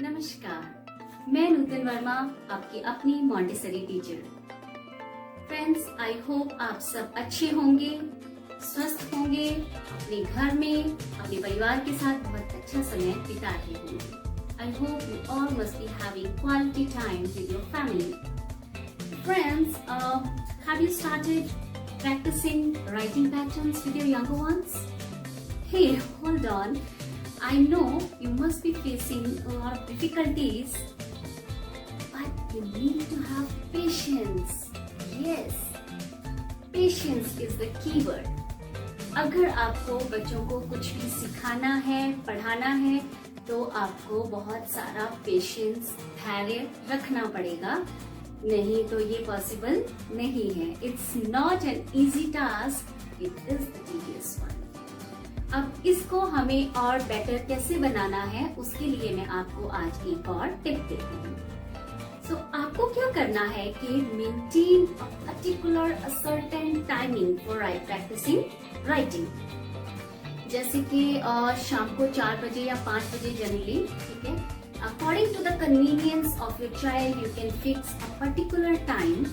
नमस्कार, मैं नूतन वर्मा, आपकी अपनी Montessori teacher. Friends, I hope आप सब अच्छे होंगे, स्वस्थ होंगे, अपने घर में अपने परिवार के साथ बहुत अच्छा समय बिता रहे होंगे। आई hope you all must be having quality time with your family. Friends, have you started practicing writing patterns with your younger ones? Hey, hold on. I know you must be facing a lot of difficulties, but you need to have patience. Yes, patience is the key word. अगर आपको बच्चों को कुछ भी सिखाना है, पढ़ाना है, तो आपको बहुत सारा पेशेंस, धैर्य रखना पड़ेगा, नहीं तो ये पॉसिबल नहीं है। It's not an easy task, it is the tedious one. अब इसको हमें और बेटर कैसे बनाना है, उसके लिए मैं आपको आज एक और टिप देती हूँ। सो आपको क्या करना है कि maintain a particular a certain timing for practising writing. जैसे कि शाम को 4 बजे या 5 बजे जनरली, ठीक है। According to the convenience of your child you can fix a particular time.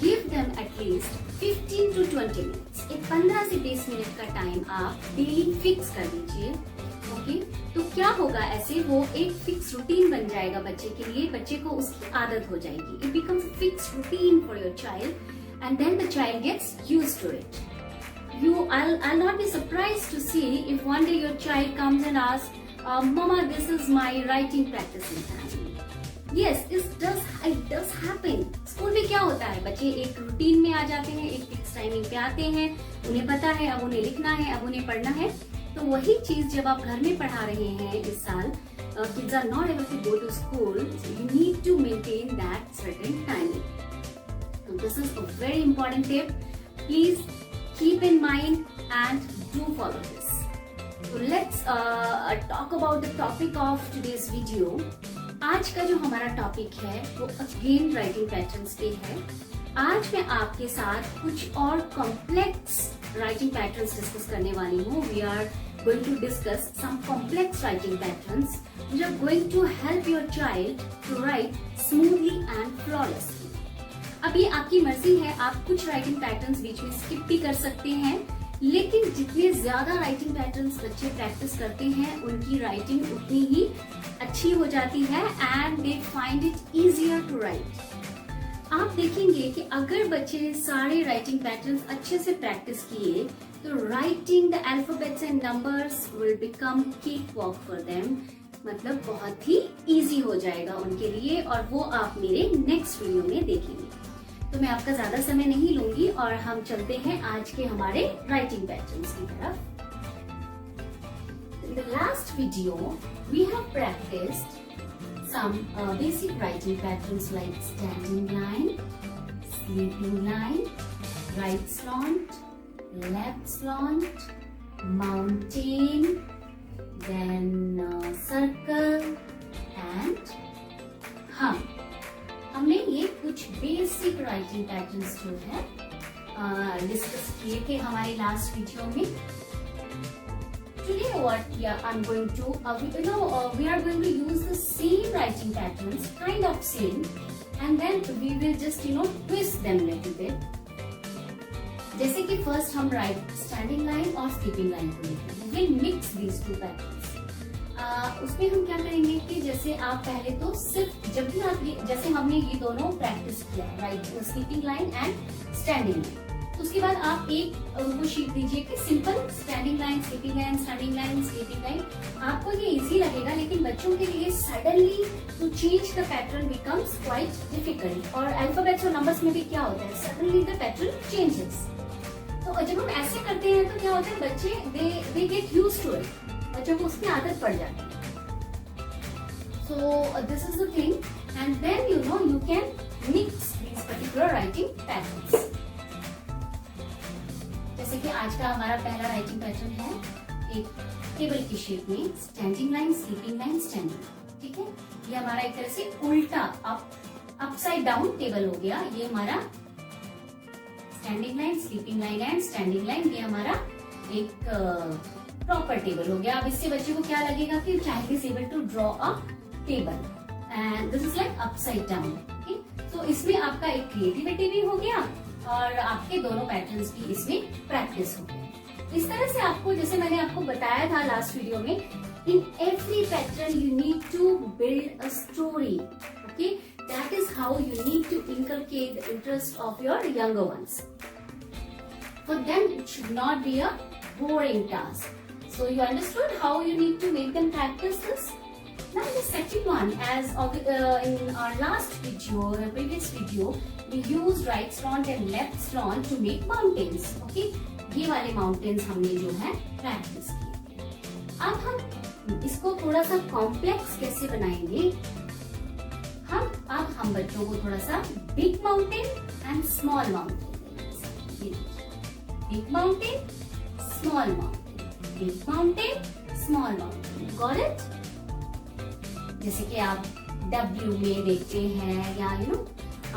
Give them at least 15 to 20 minutes. एक 15 से 20 मिनट का टाइम आप डेली फिक्स कर दीजिए। ओके, तो क्या होगा, ऐसे वो एक फिक्स रूटीन बन जाएगा बच्चे के लिए, बच्चे को उसकी आदत हो जाएगी। It becomes a fix routine for your child and then the child gets used to it. I'll not be surprised to see if one day your child comes and asks, Mama, this is my writing practicing time. Yes, it does happen. School में क्या होता है, बच्चे एक routine में आ जाते हैं, एक फिक्स टाइमिंग पे आते हैं, उन्हें पता है अब उन्हें लिखना है, अब उन्हें पढ़ना है। तो वही चीज जब आप घर में पढ़ा रहे हैं इस साल, kids are not able to go to school, so you need to maintain that certain timing. So this is a very important tip. Please keep in mind and do follow this. So let's talk about the topic of today's video. आज का जो हमारा topic है वो again writing patterns पे है। आज मैं आपके साथ कुछ और कॉम्प्लेक्स राइटिंग पैटर्न्स डिस्कस करने वाली हूँ। We are going to discuss some complex writing patterns which are going to help your child to write smoothly and flawlessly. अब ये आपकी मर्जी है, आप कुछ राइटिंग पैटर्न्स बीच में स्किप भी कर सकते हैं, लेकिन जितने ज्यादा राइटिंग पैटर्न्स बच्चे प्रैक्टिस करते हैं उनकी राइटिंग उतनी ही अच्छी हो जाती है and they find it easier to write. आप देखेंगे कि अगर बच्चे सारे राइटिंग पैटर्न्स अच्छे से प्रैक्टिस किए तो writing the alphabets and numbers will become cake walk for them, मतलब बहुत ही इजी हो जाएगा उनके लिए, और वो आप मेरे नेक्स्ट वीडियो में देखेंगे। तो मैं आपका ज्यादा समय नहीं लूंगी और हम चलते हैं आज के हमारे राइटिंग पैटर्न्स की तरफ। In the last video, we have practiced some basic writing patterns like standing line, sleeping line, right slant, left slant, mountain, then circle and hum. हमने ये कुछ बेसिक राइटिंग पैटर्न्स जो है डिस्कस किए थे हमारे लास्ट वीडियो में। Today what I'm going to we are going to use the same writing patterns, kind of same, and then we will just twist them little bit. जैसे कि first हम right standing line और sleeping line को लेते हैं। We'll mix these two patterns. उसमें हम क्या करेंगे कि जैसे आप पहले तो सिर्फ जब भी आप जैसे हमने ये दोनों प्रैक्टिस किया, right sleeping line and standing line, तो उसके बाद आप एक उनको शीट दीजिए कि simple standing line, sleeping line, standing line, sleeping line. आपको ये इजी लगेगा, लेकिन बच्चों के लिए suddenly to change the pattern becomes quite difficult. और अल्फाबेट्स और नंबर्स में भी क्या होता है, सडनली द पैटर्न चेंजेस। तो जब हम ऐसे करते हैं तो क्या होता है, बच्चे they get used to it, बच्चों को उसकी आदत पड़ जाती है। So this is the thing, and then you can mix these particular writing patterns. जैसे कि आज का हमारा पहला राइटिंग पैटर्न है एक टेबल की शेप में, standing line, sleeping line, standing. ठीक है, ये हमारा एक तरह से उल्टा अपसाइड डाउन टेबल हो गया। ये हमारा standing line, sleeping line and standing line, ये हमारा एक प्रॉपर टेबल हो गया। अब इससे बच्चे को क्या लगेगा कि child is able to draw a table and this is like upside down. Okay, तो इसमें आपका एक क्रिएटिविटी भी हो गया और आपके दोनों पैटर्न्स भी इसमें प्रैक्टिस हो गए। इस तरह से आपको, जैसे मैंने आपको बताया था लास्ट वीडियो में, in every pattern you need to build a story. Okay, that is how you need to inculcate the interest of your younger ones. For them, it should not be a boring task. So you understood how you need to make them practice this. Now the second one, as in our last video, previous video, we used right slant and left slant to make mountains. Okay, ये वाले mountains हमने जो है practice किए। अब हम इसको थोड़ा सा complex कैसे बनाएंगे? हम बच्चों को थोड़ा सा big mountain and small mountain, big mountain, small mountain, big mountain, small mountain. Got it? जैसे कि आप W में देखते हैं या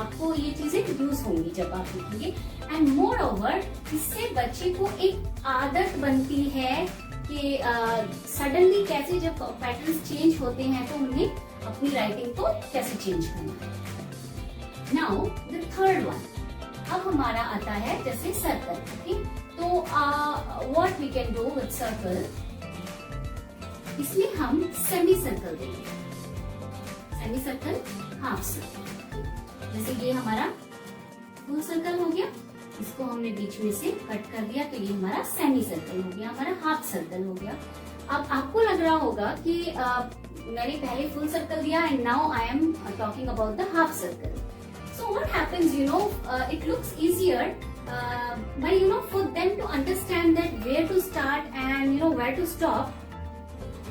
आपको ये चीजें यूज होंगी जब आप लिखेंगे। एंड मोर ओवर, इससे बच्चे को एक आदत बनती है कि सडनली कैसे जब पैटर्न्स चेंज होते हैं तो उन्हें अपनी राइटिंग को कैसे चेंज करना है। नाउ द थर्ड वन, अब हमारा आता है जैसे सर्कल। ओके, तो what we can do with circle, इसमें हम सेमी सर्कल देंगे। Semi circle, half circle. जैसे ये हमारा फुल सर्कल हो गया, इसको हमने बीच में से कट कर दिया तो ये हमारा सेमी सर्कल हो गया, हमारा हाफ सर्कल हो गया। अब आपको लग रहा होगा कि मैंने पहले फुल सर्कल दिया and now I am talking about the half circle. So what happens, it looks easier, but for them to understand that where to start and where to stop.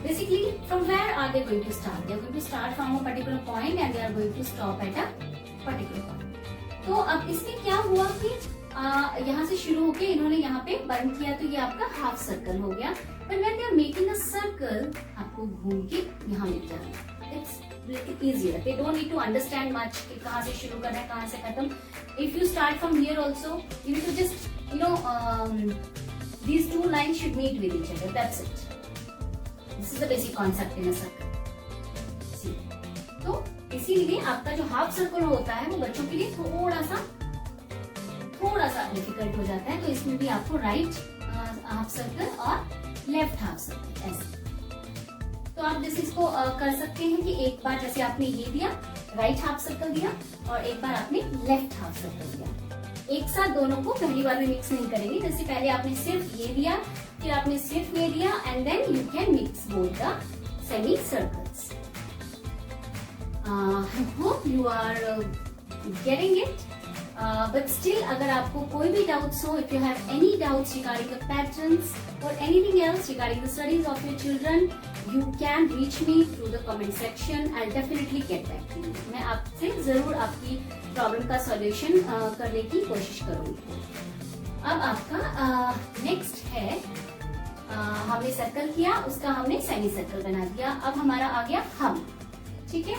Basically, from where are they going to start? They are going to start from a particular point and they are going to stop at a particular point. तो अब इसमें क्या हुआ कि यहाँ से शुरू होके इन्होंने यहाँ पे बंद किया तो ये आपका हाफ सर्कल हो गया। But when they are making a circle, आपको घूम के यहाँ मिल जाएगा। It's easier. They don't need to understand much कि कहाँ से शुरू करना है, कहाँ से खत्म। If you start from here also, you need to just these two lines should meet with each other. That's it. This is the basic concept in a circle. See, तो इसीलिए आपका जो हाफ सर्कल होता है वो बच्चों के लिए थोड़ा सा डिफिकल्ट हो जाता है। तो इसमें भी आपको राइट हाफ सर्कल और लेफ्ट हाफ सर्कल ऐसे। तो आप जैसे इसको कर सकते हैं कि एक बार जैसे आपने ये दिया, राइट हाफ सर्कल दिया, और एक बार आपने लेफ्ट हाफ सर्कल दिया। एक साथ दोनों को पहली बार में मिक्स नहीं करेंगे। जैसे पहले आपने सिर्फ ये दिया, फिर आपने सिर्फ ये दिया, and then you can mix both the semi circles. I hope you are getting it. But still अगर आपको कोई भी डाउट्स हो, if you have any doubts regarding the patterns और anything else regarding the studies of your children, you can reach me through the comment section. I'll definitely get back to you. मैं आपसे जरूर आपकी problem का solution करने की कोशिश करूंगी। अब आपका नेक्स्ट है, हमने सर्कल किया, उसका हमने सेमी सर्कल बना दिया। अब हमारा आ गया हम। ठीक है,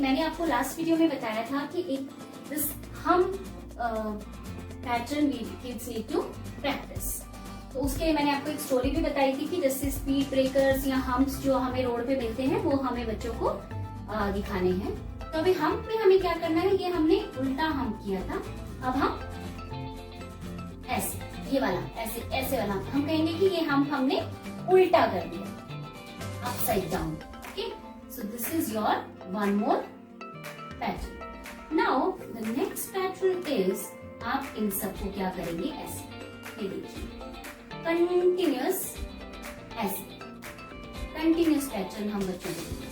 मैंने आपको लास्ट वीडियो में बताया था कि एक दिस हम pattern we kids need to practise. तो उसके लिए मैंने आपको एक स्टोरी भी बताई थी कि जैसे स्पीड ब्रेकर्स या हम्प्स जो हमें रोड पे मिलते हैं वो हमें बच्चों को दिखाने हैं। तो अभी हम्प में हमें क्या करना है, ये हमने उल्टा हम्प किया था। अब हम ऐसे, ये वाला ऐसे वाला हम कहेंगे कि ये हम्प हमने उल्टा कर दिया, upside down. Okay, so this is your one more pattern. Now the next pattern is, आप इन सबको क्या करेंगे, ऐसे, ये देखिए कंटिन्यूअस, ऐसे कंटिन्यूअस पैटर्न हम बच्चों को देंगे।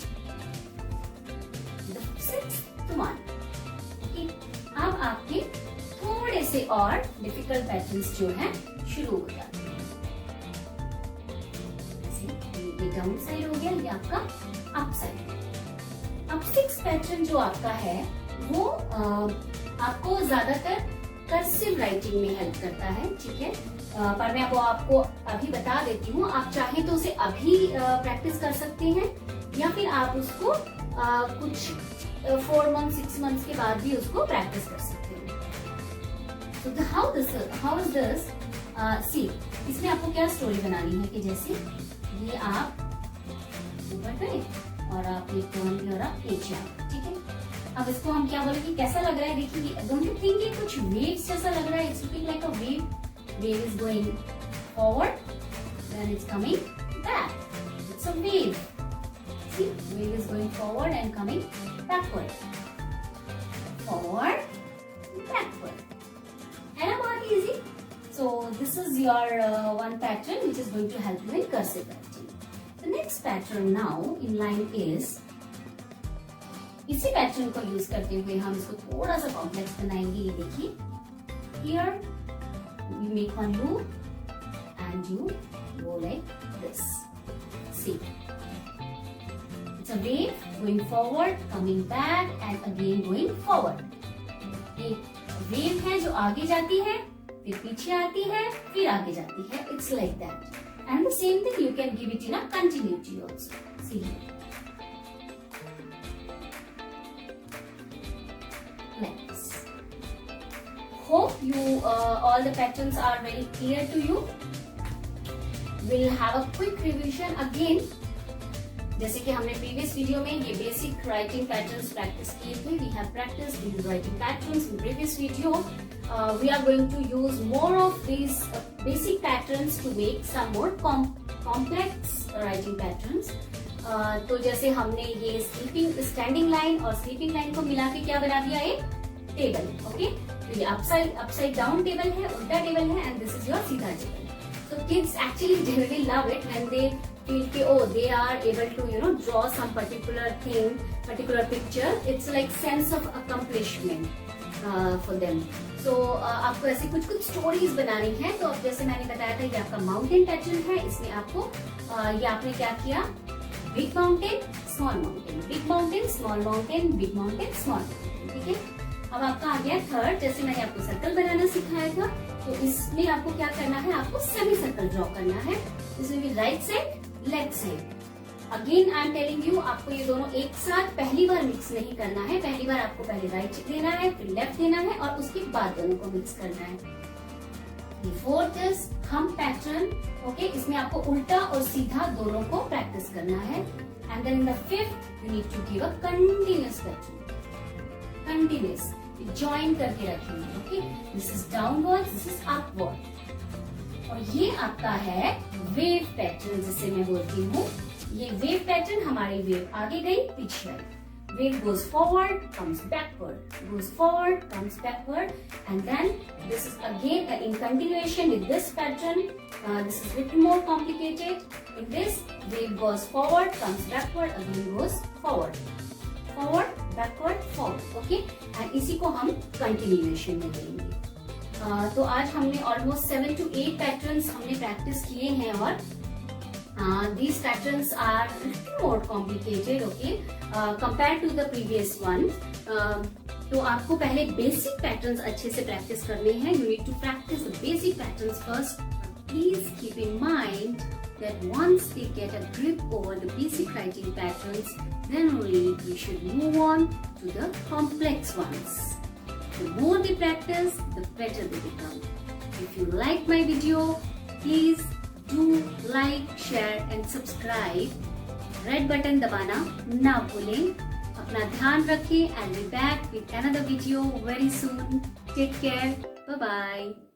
सिक्स्थ वन, अब आपके थोड़े से और डिफिकल्ट पैटर्न्स जो हैं शुरू हो जाते हैं। ये डाउन साइड हो गया, ये आपका अप साइड। अब सिक्स पैटर्न जो आपका है वो आपको ज्यादातर कर्सिव राइटिंग में हेल्प करता है। ठीक है, पर मैं वो आपको अभी बता देती हूँ। आप चाहे तो उसे अभी प्रैक्टिस कर सकते हैं या फिर आप उसको कुछ 4 मंथ 6 मंथ्स के बाद भी उसको प्रैक्टिस कर सकते हैं। तो हाउ इज दिस, सी, इसमें आपको क्या स्टोरी बनानी है कि जैसे ये आप ऊपर गए और आप ये टर्न भी और आप नीचे आओ, ठीक है। अब इसको हम क्या बोलेंगे, कैसा लग रहा है देखिए, डोंट यू थिंक ये कुछ वेव्स जैसा लग रहा है? It's looking like a wave is going forward then it's coming back, it's a wave, see wave is going forward and coming backward, forward backward, है ना, बहुत इजी। So this is your one pattern which is going to help you in cursive writing. The next pattern now in line is, इसी pattern को use करते हुए हम इसको थोड़ा सा कॉम्प्लेक्स बनाएंगे। ये देखिए, here you make one loop and you go like this. See, it's a wave going forward, coming back and again going forward. एक वेव है जो आगे जाती है, फिर पीछे आती है, फिर आगे जाती है। It's like that. And the same thing you can give it in a continuity also. See here. Like this. Hope you all the patterns are very clear to you. We'll have a quick revision again. जैसे कि हमने previous video में ये basic writing patterns practice किए थे। We have practiced these writing patterns in previous video. We are going to use more of these basic patterns to make some more complex writing patterns. तो जैसे हमने ये standing line और sleeping line को मिला के क्या बना दिया, एक टेबल, ओके। तो ये अपसाइड डाउन टेबल है, उल्टा टेबल है, एंड दिस इज योर सीधा table. So kids actually generally love it when they feel कि oh they are able to draw some particular thing, particular picture. It's like sense of accomplishment for them. So आपको ऐसी कुछ stories बनानी है। तो अब जैसे मैंने बताया था, ये आपका माउंटेन पैटर्न है। इसमें आपको ये आपने क्या किया, big mountain small mountain, big mountain small mountain, big mountain small mountain, ठीक है। अब आपका आ गया थर्ड, जैसे मैंने आपको सर्कल बनाना सिखाया था, तो इसमें आपको क्या करना है, आपको सेमी सर्कल ड्रॉ करना है। इसमें भी right side left side. Again I am telling you, आपको ये दोनों एक साथ पहली बार मिक्स नहीं करना है। पहली बार आपको पहले राइट देना है, फिर लेफ्ट देना है, और उसके बाद दोनों को मिक्स करना है। ये फोर्थ इज हम पैटर्न, ओके। इसमें आपको उल्टा और सीधा दोनों को प्रैक्टिस करना है। And then in the fifth you need to give a continuous pattern, continuous join करके रखेंगे, okay. This is downward, this is upward. और ये आपका है वेव पैटर्न, जिसे मैं बोलती हूँ। ये वेव पैटर्न, हमारी वेव आगे गई, पीछे आई। Wave goes forward, comes backward, goes forward, comes backward, and then this is again in continuation with this pattern. This is little more complicated. In this, wave goes forward, comes backward, again goes forward, forward, backward, forward. Okay, and इसी को हम continuation में करेंगे। तो आज हमने almost 7 to 8 patterns हमने practice किए हैं, और these patterns are little more complicated, okay, compared to the previous ones. तो आपको पहले basic patterns अच्छे से practice करने हैं. You need to practice the basic patterns first. Please keep in mind that once we get a grip over the basic writing patterns, then only we should move on to the complex ones. The more we practice, the better they become. If you like my video, please do like, share and subscribe. Red button दबाना ना भूलें. अपना ध्यान रखें, and be back with another video very soon. Take care. Bye bye.